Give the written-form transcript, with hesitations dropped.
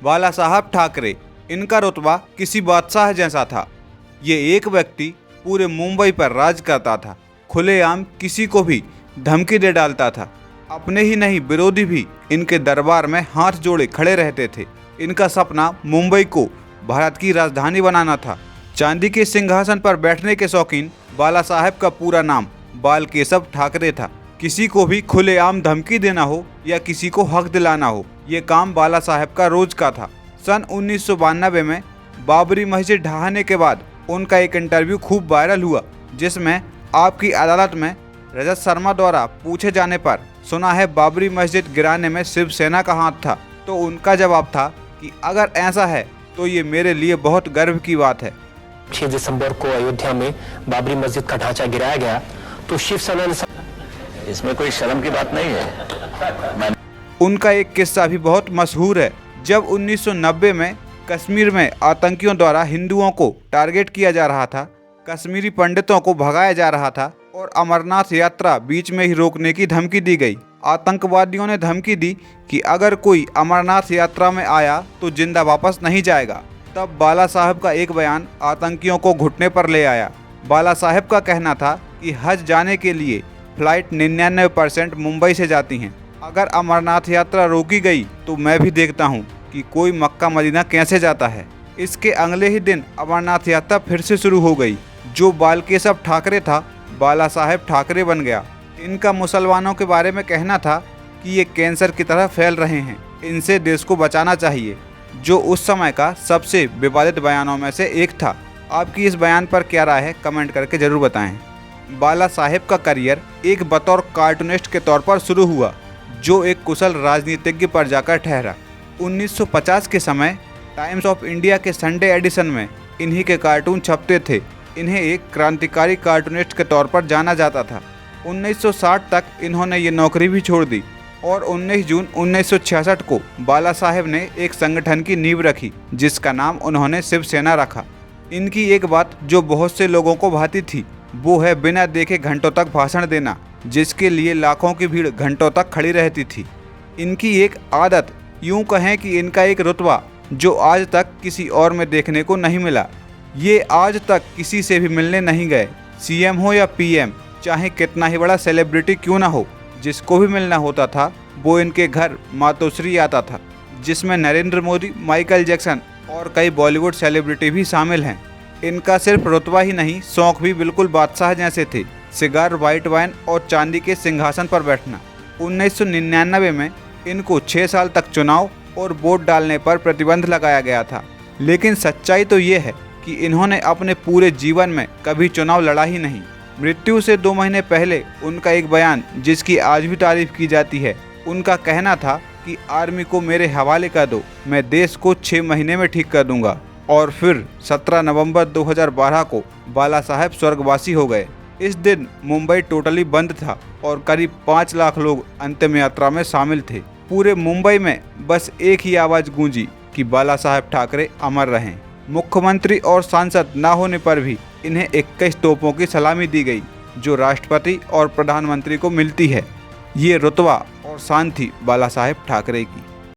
बाला साहब ठाकरे, इनका रुतबा किसी बादशाह जैसा था। ये एक व्यक्ति पूरे मुंबई पर राज करता था। खुलेआम किसी को भी धमकी दे डालता था। अपने ही नहीं, विरोधी भी इनके दरबार में हाथ जोड़े खड़े रहते थे। इनका सपना मुंबई को भारत की राजधानी बनाना था। चांदी के सिंहासन पर बैठने के शौकीन बाला साहब का पूरा नाम बाल केशव ठाकरे था। किसी को भी खुलेआम धमकी देना हो या किसी को हक दिलाना हो, ये काम बाला साहब का रोज का था। सन 1992 में बाबरी मस्जिद ढहाने के बाद उनका एक इंटरव्यू खूब वायरल हुआ, जिसमें आपकी अदालत में रजत शर्मा द्वारा पूछे जाने पर सुना है बाबरी मस्जिद गिराने में शिवसेना का हाथ था, तो उनका जवाब था कि अगर ऐसा है तो ये मेरे लिए बहुत गर्व की बात है। 6 दिसंबर को अयोध्या में बाबरी मस्जिद का ढांचा गिराया गया तो शिवसेना ने, इसमें कोई शर्म की बात नहीं है। उनका एक किस्सा भी बहुत मशहूर है। जब 1990 में कश्मीर में आतंकियों द्वारा हिंदुओं को टारगेट किया जा रहा था, कश्मीरी पंडितों को भगाया जा रहा था और अमरनाथ यात्रा बीच में ही रोकने की धमकी दी गई। आतंकवादियों ने धमकी दी कि अगर कोई अमरनाथ यात्रा में आया तो जिंदा वापस नहीं जाएगा। तब बाला साहब का एक बयान आतंकियों को घुटने पर ले आया। बाला साहब का कहना था कि हज जाने के लिए फ्लाइट 99% मुंबई से जाती हैं। अगर अमरनाथ यात्रा रोकी गई तो मैं भी देखता हूं कि कोई मक्का मदीना कैसे जाता है। इसके अगले ही दिन अमरनाथ यात्रा फिर से शुरू हो गई। जो बाल केशव ठाकरे था, बाला साहब ठाकरे बन गया। इनका मुसलमानों के बारे में कहना था कि ये कैंसर की तरह फैल रहे हैं, इनसे देश को बचाना चाहिए, जो उस समय का सबसे विवादित बयानों में से एक था। आपकी इस बयान पर क्या राय है, कमेंट करके ज़रूर बताएं। बाला साहब का करियर एक बतौर कार्टूनिस्ट के तौर पर शुरू हुआ, जो एक कुशल राजनीतिज्ञ पर जाकर ठहरा। 1950 के समय टाइम्स ऑफ इंडिया के संडे एडिशन में इन्हीं के कार्टून छपते थे। इन्हें एक क्रांतिकारी कार्टूनिस्ट के तौर पर जाना जाता था। 1960 तक इन्होंने ये नौकरी भी छोड़ दी और 19 जून 1966 को बाला साहब ने एक संगठन की नींव रखी, जिसका नाम उन्होंने शिवसेना रखा। इनकी एक बात जो बहुत से लोगों को भाती थी, वो है बिना देखे घंटों तक भाषण देना, जिसके लिए लाखों की भीड़ घंटों तक खड़ी रहती थी। इनकी एक आदत, यूं कहें कि इनका एक रुतबा, जो आज तक किसी और में देखने को नहीं मिला। ये आज तक किसी से भी मिलने नहीं गए। सीएम हो या पीएम, चाहे कितना ही बड़ा सेलिब्रिटी क्यों ना हो, जिसको भी मिलना होता था वो इनके घर मातोश्री आता था, जिसमें नरेंद्र मोदी, माइकल जैक्सन और कई बॉलीवुड सेलिब्रिटी भी शामिल हैं। इनका सिर्फ रुतबा ही नहीं, शौक भी बिल्कुल बादशाह जैसे थे। सिगार, वाइट वाइन और चांदी के सिंहासन पर बैठना। 1999 में इनको 6 साल तक चुनाव और वोट डालने पर प्रतिबंध लगाया गया था। लेकिन सच्चाई तो ये है कि इन्होंने अपने पूरे जीवन में कभी चुनाव लड़ा ही नहीं। मृत्यु से 2 महीने पहले उनका एक बयान, जिसकी आज भी तारीफ की जाती है, उनका कहना था कि आर्मी को मेरे हवाले कर दो, मैं देश को 6 महीने में ठीक कर दूंगा। और फिर 17 नवंबर 2012 को बाला साहब स्वर्गवासी हो गए। इस दिन मुंबई टोटली बंद था और करीब 5 लाख लोग अंतिम यात्रा में शामिल थे। पूरे मुंबई में बस एक ही आवाज़ गूंजी कि बाला साहब ठाकरे अमर रहें। मुख्यमंत्री और सांसद ना होने पर भी इन्हें 21 तोपों की सलामी दी गई, जो राष्ट्रपति और प्रधानमंत्री को मिलती है। ये रुतबा और शान थी बाला साहब ठाकरे की।